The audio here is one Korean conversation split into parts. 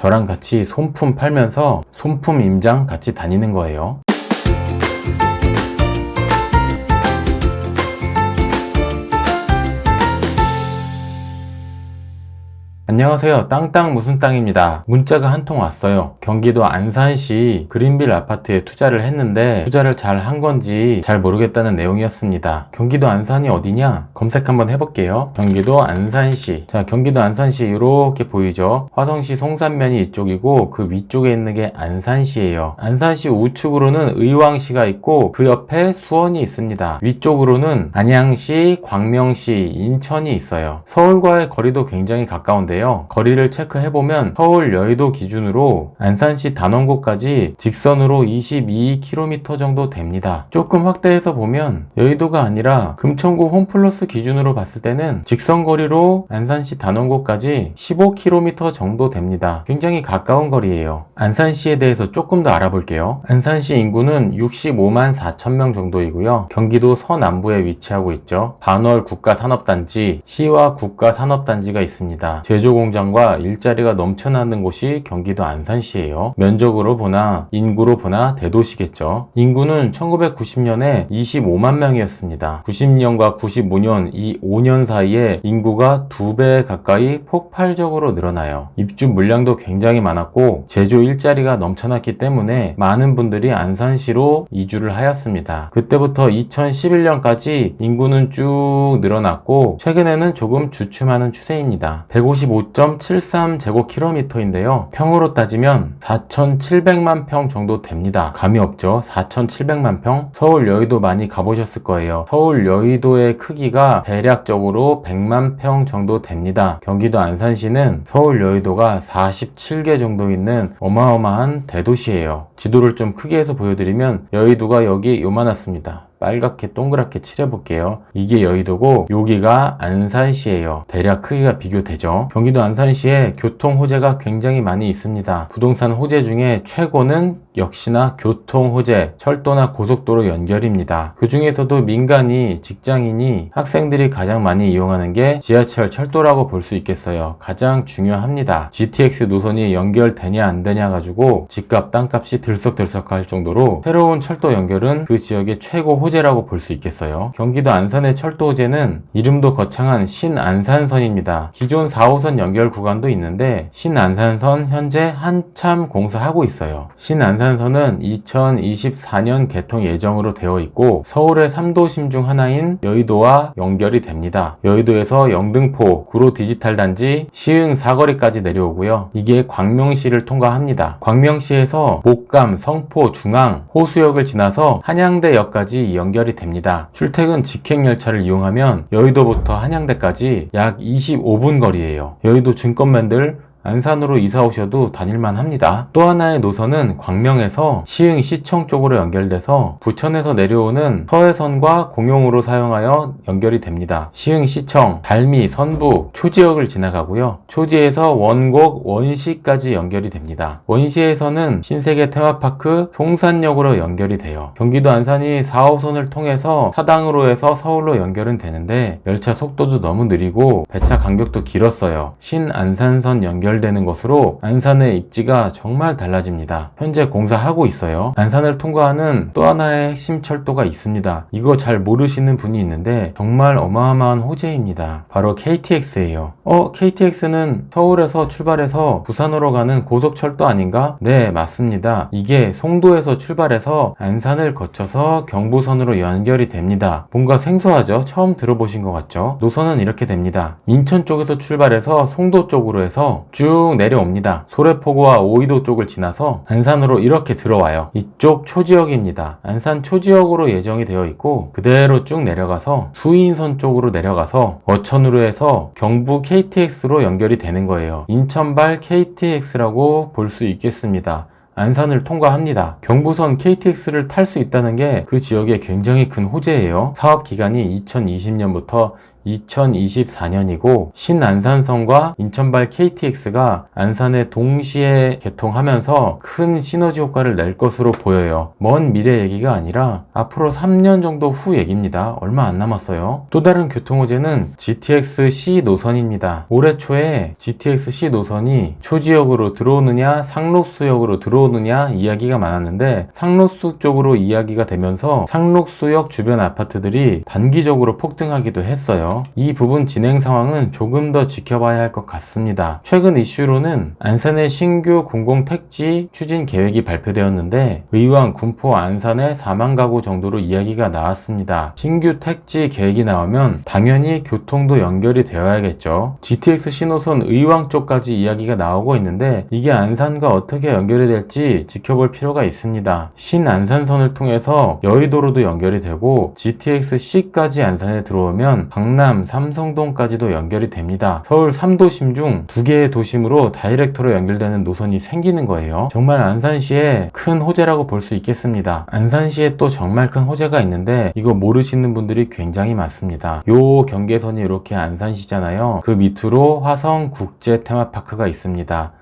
저랑 같이 손품 팔면서 손품 임장 같이 다니는 거예요. 안녕하세요. 땅땅 무슨 땅입니다. 문자가 한 통 왔어요. 경기도 안산시 그린빌 아파트에 투자를 했는데 투자를 잘 한 건지 잘 모르겠다는 내용이었습니다. 경기도 안산이 어디냐? 검색 한번 해볼게요. 경기도 안산시. 자, 경기도 안산시 이렇게 보이죠? 화성시 송산면이 이쪽이고 그 위쪽에 있는 게 안산시예요. 안산시 우측으로는 의왕시가 있고 그 옆에 수원이 있습니다. 위쪽으로는 안양시, 광명시, 인천이 있어요. 서울과의 거리도 굉장히 가까운데요. 거리를 체크해보면 서울 여의도 기준으로 안산시 단원고까지 직선으로 22km 정도 됩니다. 조금 확대해서 보면 여의도가 아니라 금천구 홈플러스 기준으로 봤을 때는 직선 거리로 안산시 단원고까지 15km 정도 됩니다. 굉장히 가까운 거리예요. 안산시에 대해서 조금 더 알아볼게요. 안산시 인구는 65만 4천 명 정도이고요. 경기도 서남부에 위치하고 있죠. 반월 국가산업단지, 시와 국가산업단지가 있습니다. 제조공장과 일자리가 넘쳐나는 곳이 경기도 안산시예요. 면적으로 보나 인구로 보나 대도시겠죠. 인구는 1990년에 25만 명이었습니다. 90년과 95년 이 5년 사이에 인구가 2배 가까이 폭발적으로 늘어나요. 입주 물량도 굉장히 많았고 제조 일자리가 넘쳐났기 때문에 많은 분들이 안산시로 이주를 하였습니다. 그때부터 2011년까지 인구는 쭉 늘어났고 최근에는 조금 주춤하는 추세입니다. 155.73제곱킬로미터인데요. 평으로 따지면 4,700만 평 정도 됩니다. 감이 없죠? 4,700만 평? 서울 여의도 많이 가보셨을 거예요. 서울 여의도의 크기가 대략적으로 100만 평 정도 됩니다. 경기도 안산시는 서울 여의도가 47개 정도 있는 어마어마한 대도시예요. 지도를 좀 크게 해서 보여드리면 여의도가 여기 요만했습니다. 빨갛게 동그랗게 칠해볼게요. 이게 여의도고 여기가 안산시예요. 대략 크기가 비교되죠. 경기도 안산시에 교통 호재가 굉장히 많이 있습니다. 부동산 호재 중에 최고는 역시나 교통 호재, 철도나 고속도로 연결입니다. 그 중에서도 민간이, 직장인이, 학생들이 가장 많이 이용하는 게 지하철, 철도라고 볼 수 있겠어요. 가장 중요합니다. GTX 노선이 연결되냐 안 되냐 가지고 집값, 땅값이 들썩들썩할 정도로 새로운 철도 연결은 그 지역의 최고 호재라고 볼 수 있겠어요. 경기도 안산의 철도 호재는 이름도 거창한 신안산선입니다. 기존 4호선 연결 구간도 있는데 신안산선 현재 한참 공사하고 있어요. 신안산선은 2024년 개통 예정으로 되어 있고 서울의 3도심 중 하나인 여의도와 연결이 됩니다. 여의도에서 영등포, 구로 디지털 단지, 시흥 사거리까지 내려오고요. 이게 광명시를 통과합니다. 광명시에서 목감, 성포, 중앙, 호수역을 지나서 한양대역까지 연결이 됩니다. 출퇴근 직행열차를 이용하면 여의도부터 한양대까지 약 25분 거리예요. 여의도 증권맨들 안산으로 이사 오셔도 다닐만 합니다. 또 하나의 노선은 광명에서 시흥 시청 쪽으로 연결돼서 부천에서 내려오는 서해선과 공용으로 사용하여 연결이 됩니다. 시흥 시청, 달미, 선부, 초지역을 지나가고요. 초지에서 원곡, 원시까지 연결이 됩니다. 원시에서는 신세계 테마파크, 송산역으로 연결이 돼요. 경기도 안산이 4호선을 통해서 사당으로 해서 서울로 연결은 되는데 열차 속도도 너무 느리고 배차 간격도 길었어요. 신안산선 연결되는 것으로 안산의 입지가 정말 달라집니다. 현재 공사하고 있어요. 안산을 통과하는 또 하나의 핵심 철도가 있습니다. 이거 잘 모르시는 분이 있는데 정말 어마어마한 호재입니다. 바로 KTX예요. KTX는 서울에서 출발해서 부산으로 가는 고속철도 아닌가? 네, 맞습니다. 이게 송도에서 출발해서 안산을 거쳐서 경부선으로 연결이 됩니다. 뭔가 생소하죠? 처음 들어보신 것 같죠? 노선은 이렇게 됩니다. 인천 쪽에서 출발해서 송도 쪽으로 해서 쭉 내려옵니다. 소래포구와 오이도 쪽을 지나서 안산으로 이렇게 들어와요. 이쪽 초지역입니다. 안산 초지역으로 예정이 되어 있고 그대로 쭉 내려가서 수인선 쪽으로 내려가서 어천으로 해서 경부 KTX로 연결이 되는 거예요. 인천발 KTX라고 볼 수 있겠습니다. 안산을 통과합니다. 경부선 KTX를 탈 수 있다는 게 그 지역에 굉장히 큰 호재예요. 사업 기간이 2020년부터 2024년이고 신안산선과 인천발 KTX가 안산에 동시에 개통하면서 큰 시너지 효과를 낼 것으로 보여요. 먼 미래 얘기가 아니라 앞으로 3년 정도 후 얘기입니다. 얼마 안 남았어요. 또 다른 교통호재는 GTX-C 노선입니다. 올해 초에 GTX-C 노선이 초지역으로 들어오느냐 상록수역으로 들어오느냐 이야기가 많았는데 상록수 쪽으로 이야기가 되면서 상록수역 주변 아파트들이 단기적으로 폭등하기도 했어요. 이 부분 진행 상황은 조금 더 지켜봐야 할 것 같습니다. 최근 이슈로는 안산의 신규 공공택지 추진 계획이 발표되었는데 의왕, 군포, 안산의 4만 가구 정도로 이야기가 나왔습니다. 신규 택지 계획이 나오면 당연히 교통도 연결이 되어야겠죠. GTX 신호선 의왕 쪽까지 이야기가 나오고 있는데 이게 안산과 어떻게 연결이 될지 지켜볼 필요가 있습니다. 신안산선을 통해서 여의도로도 연결이 되고 GTX-C까지 안산에 들어오면 강남, 삼성동까지도 연결이 됩니다. 서울 3도심 중 2개의 도심으로 다이렉트로 연결되는 노선이 생기는 거예요. 정말 안산시의 큰 호재라고 볼 수 있겠습니다. 안산시에 또 정말 큰 호재가 있는데 이거 모르시는 분들이 굉장히 많습니다. 요 경계선이 이렇게 안산시잖아요. 그 밑으로 화성국제 테마파크가 있습니다.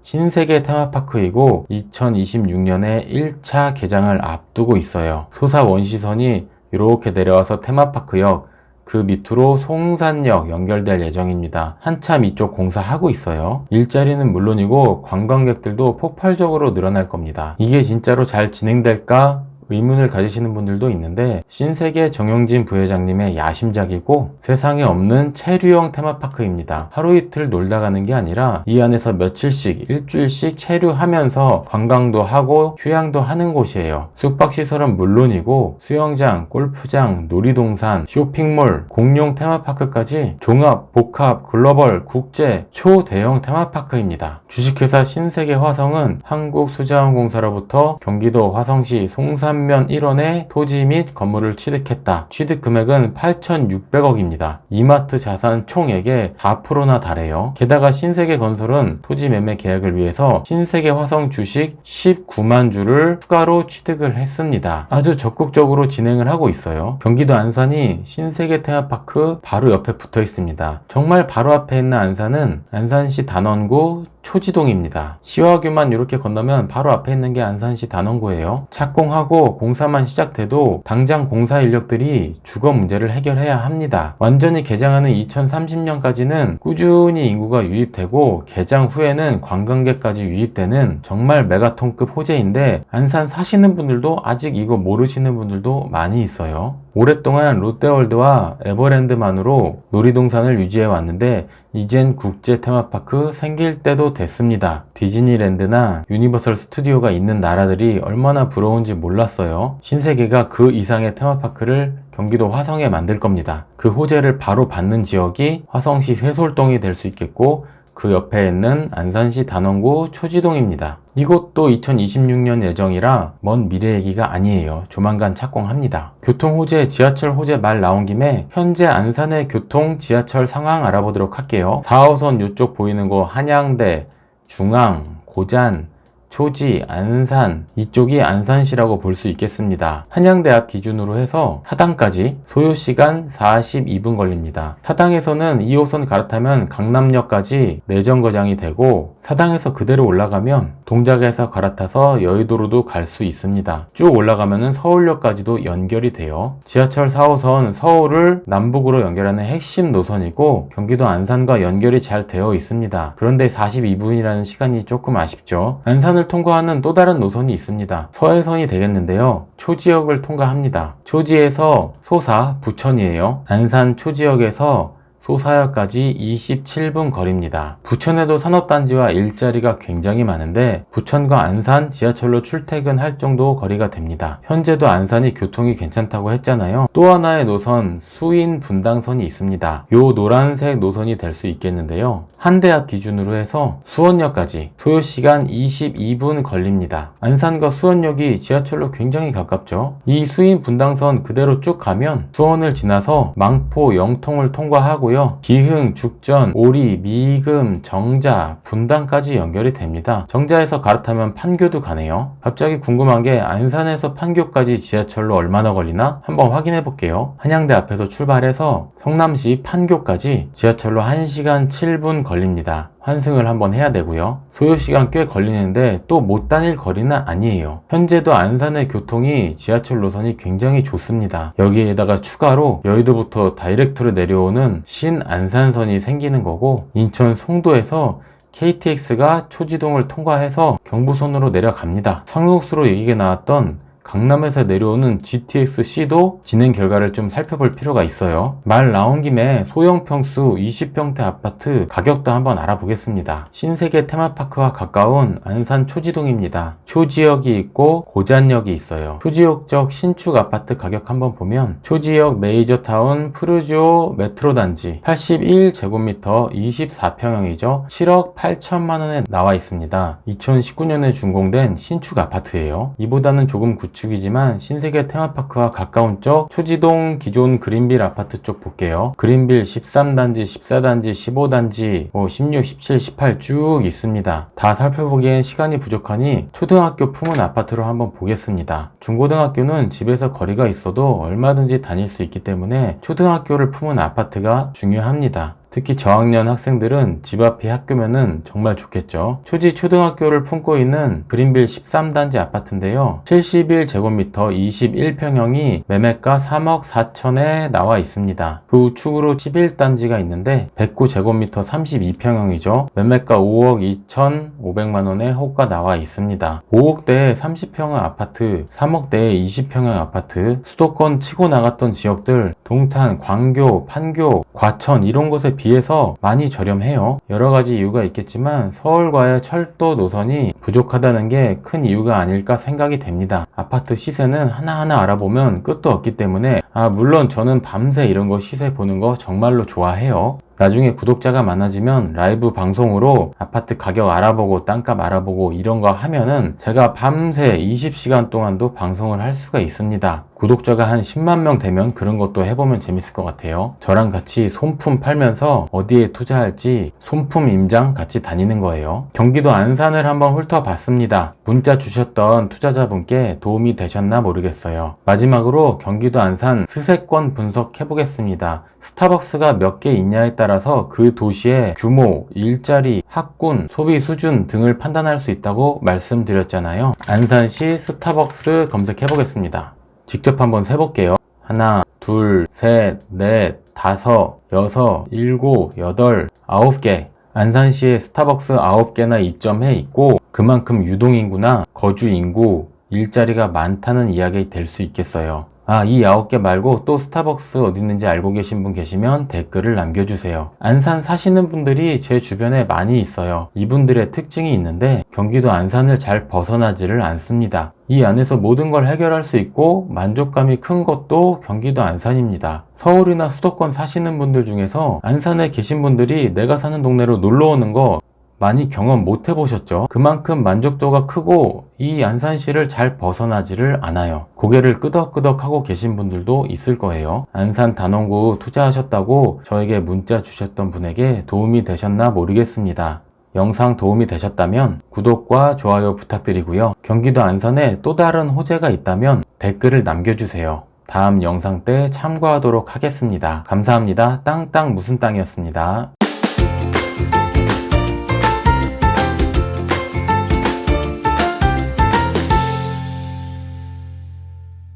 신세계 테마파크이고 2026년에 1차 개장을 앞두고 있어요. 소사 원시선이 이렇게 내려와서 테마파크역, 그 밑으로 송산역 연결될 예정입니다. 한참 이쪽 공사하고 있어요. 일자리는 물론이고 관광객들도 폭발적으로 늘어날 겁니다. 이게 진짜로 잘 진행될까? 의문을 가지시는 분들도 있는데 신세계 정용진 부회장님의 야심작이고 세상에 없는 체류형 테마파크입니다. 하루 이틀 놀다 가는 게 아니라 이 안에서 며칠씩 일주일씩 체류하면서 관광도 하고 휴양도 하는 곳이에요. 숙박시설은 물론이고 수영장, 골프장, 놀이동산, 쇼핑몰, 공룡 테마파크까지 종합, 복합, 글로벌, 국제, 초대형 테마파크입니다. 주식회사 신세계화성은 한국수자원공사로부터 경기도 화성시 송산면 1원의 토지 및 건물을 취득했다. 취득 금액은 8,600억입니다. 이마트 자산 총액의 4%나 달해요. 게다가 신세계건설은 토지 매매 계약을 위해서 신세계화성 주식 19만 주를 추가로 취득을 했습니다. 아주 적극적으로 진행을 하고 있어요. 경기도 안산이 신세계 테마파크 바로 옆에 붙어 있습니다. 정말 바로 앞에 있는 안산은 안산시 단원구 초지동입니다. 시화교만 이렇게 건너면 바로 앞에 있는 게 안산시 단원구예요. 착공하고 공사만 시작돼도 당장 공사 인력들이 주거 문제를 해결해야 합니다. 완전히 개장하는 2030년까지는 꾸준히 인구가 유입되고 개장 후에는 관광객까지 유입되는 정말 메가톤급 호재인데 안산 사시는 분들도 아직 이거 모르시는 분들도 많이 있어요. 오랫동안 롯데월드와 에버랜드만으로 놀이동산을 유지해 왔는데 이젠 국제 테마파크 생길 때도 됐습니다. 디즈니랜드나 유니버설 스튜디오가 있는 나라들이 얼마나 부러운지 몰랐어요. 신세계가 그 이상의 테마파크를 경기도 화성에 만들 겁니다. 그 호재를 바로 받는 지역이 화성시 세솔동이 될 수 있겠고 그 옆에 있는 안산시 단원구 초지동입니다. 이것도 2026년 예정이라 먼 미래 얘기가 아니에요. 조만간 착공합니다. 교통 호재, 지하철 호재 말 나온 김에 현재 안산의 교통, 지하철 상황 알아보도록 할게요. 4호선 이쪽 보이는 거 한양대, 중앙, 고잔, 초지, 안산 이쪽이 안산시라고 볼 수 있겠습니다. 한양대 앞 기준으로 해서 사당까지 소요시간 42분 걸립니다. 사당에서는 2호선 갈아타면 강남역까지 내정거장이 되고 사당에서 그대로 올라가면 동작에서 갈아타서 여의도로도 갈 수 있습니다. 쭉 올라가면 서울역까지도 연결이 돼요. 지하철 4호선 서울을 남북으로 연결하는 핵심 노선이고 경기도 안산과 연결이 잘 되어 있습니다. 그런데 42분이라는 시간이 조금 아쉽죠. 안산을 통과하는 또 다른 노선이 있습니다. 서해선이 되겠는데요. 초지역을 통과합니다. 초지에서 소사, 부천이에요. 안산 초지역에서 소사역까지 27분 거리입니다. 부천에도 산업단지와 일자리가 굉장히 많은데 부천과 안산 지하철로 출퇴근할 정도 거리가 됩니다. 현재도 안산이 교통이 괜찮다고 했잖아요. 또 하나의 노선 수인 분당선이 있습니다. 요 노란색 노선이 될 수 있겠는데요. 한대 앞 기준으로 해서 수원역까지 소요시간 22분 걸립니다. 안산과 수원역이 지하철로 굉장히 가깝죠. 이 수인 분당선 그대로 쭉 가면 수원을 지나서 망포, 영통을 통과하고요. 되고요. 기흥, 죽전, 오리, 미금, 정자, 분당까지 연결이 됩니다. 정자에서 갈아타면 판교도 가네요. 갑자기 궁금한 게 안산에서 판교까지 지하철로 얼마나 걸리나 한번 확인해 볼게요. 한양대 앞에서 출발해서 성남시 판교까지 지하철로 1시간 7분 걸립니다. 환승을 한번 해야 되고요. 소요시간 꽤 걸리는데 또 못 다닐 거리는 아니에요. 현재도 안산의 교통이 지하철 노선이 굉장히 좋습니다. 여기에다가 추가로 여의도부터 다이렉트로 내려오는 신안산선이 생기는 거고, 인천 송도에서 KTX가 초지동을 통과해서 경부선으로 내려갑니다. 상록수로 얘기가 나왔던 강남에서 내려오는 GTX-C도 진행 결과를 좀 살펴볼 필요가 있어요. 말 나온 김에 소형 평수 20평대 아파트 가격도 한번 알아보겠습니다. 신세계 테마파크와 가까운 안산 초지동입니다. 초지역이 있고 고잔역이 있어요. 초지역적 신축 아파트 가격 한번 보면 초지역 메이저타운 푸르지오 메트로 단지 81제곱미터 24평형이죠. 7억 8천만 원에 나와 있습니다. 2019년에 준공된 신축 아파트예요. 이보다는 조금 구축이지만 신세계 테마파크와 가까운 쪽 초지동 기존 그린빌 아파트 쪽 볼게요. 그린빌 13단지, 14단지, 15단지, 16, 17, 18 쭉 있습니다. 다 살펴보기엔 시간이 부족하니 초등학교 품은 아파트로 한번 보겠습니다. 중고등학교는 집에서 거리가 있어도 얼마든지 다닐 수 있기 때문에 초등학교를 품은 아파트가 중요합니다. 특히 저학년 학생들은 집 앞이 학교면은 정말 좋겠죠. 초지 초등학교를 품고 있는 그린빌 13단지 아파트인데요. 71제곱미터 21평형이 매매가 3억 4천에 나와 있습니다. 그 우측으로 11단지가 있는데 109제곱미터 32평형이죠. 매매가 5억 2,500만원에 호가 나와 있습니다. 5억대에 30평형 아파트, 3억대에 20평형 아파트, 수도권 치고 나갔던 지역들 동탄, 광교, 판교, 과천 이런 곳에 비해서 많이 저렴해요. 여러가지 이유가 있겠지만 서울과의 철도 노선이 부족하다는 게 큰 이유가 아닐까 생각이 됩니다. 아파트 시세는 하나하나 알아보면 끝도 없기 때문에 물론 저는 밤새 이런 거 시세 보는 거 정말로 좋아해요. 나중에 구독자가 많아지면 라이브 방송으로 아파트 가격 알아보고 땅값 알아보고 이런 거 하면은 제가 밤새 20시간 동안도 방송을 할 수가 있습니다. 구독자가 한 10만 명 되면 그런 것도 해보면 재밌을 것 같아요. 저랑 같이 손품 팔면서 어디에 투자할지 손품 임장 같이 다니는 거예요. 경기도 안산을 한번 훑어봤습니다. 문자 주셨던 투자자분께 도움이 되셨나 모르겠어요. 마지막으로 경기도 안산 스세권 분석해보겠습니다. 스타벅스가 몇 개 있냐에 따라서 그 도시의 규모, 일자리, 학군, 소비 수준 등을 판단할 수 있다고 말씀드렸잖아요. 안산시 스타벅스 검색해보겠습니다. 직접 한번 세볼게요. 하나, 둘, 셋, 넷, 다섯, 여섯, 일곱, 여덟, 9개. 안산시에 스타벅스 9개나 입점해 있고 그만큼 유동인구나 거주인구, 일자리가 많다는 이야기 될 수 있겠어요. 이 9개 말고 또 스타벅스 어디 있는지 알고 계신 분 계시면 댓글을 남겨주세요. 안산 사시는 분들이 제 주변에 많이 있어요. 이분들의 특징이 있는데 경기도 안산을 잘 벗어나지를 않습니다. 이 안에서 모든 걸 해결할 수 있고 만족감이 큰 것도 경기도 안산입니다. 서울이나 수도권 사시는 분들 중에서 안산에 계신 분들이 내가 사는 동네로 놀러 오는 거 많이 경험 못 해보셨죠? 그만큼 만족도가 크고 이 안산시를 잘 벗어나지를 않아요. 고개를 끄덕끄덕 하고 계신 분들도 있을 거예요. 안산 단원구 투자하셨다고 저에게 문자 주셨던 분에게 도움이 되셨나 모르겠습니다. 영상 도움이 되셨다면 구독과 좋아요 부탁드리고요. 경기도 안산에 또 다른 호재가 있다면 댓글을 남겨주세요. 다음 영상 때 참고하도록 하겠습니다. 감사합니다. 땅땅 무슨 땅이었습니다.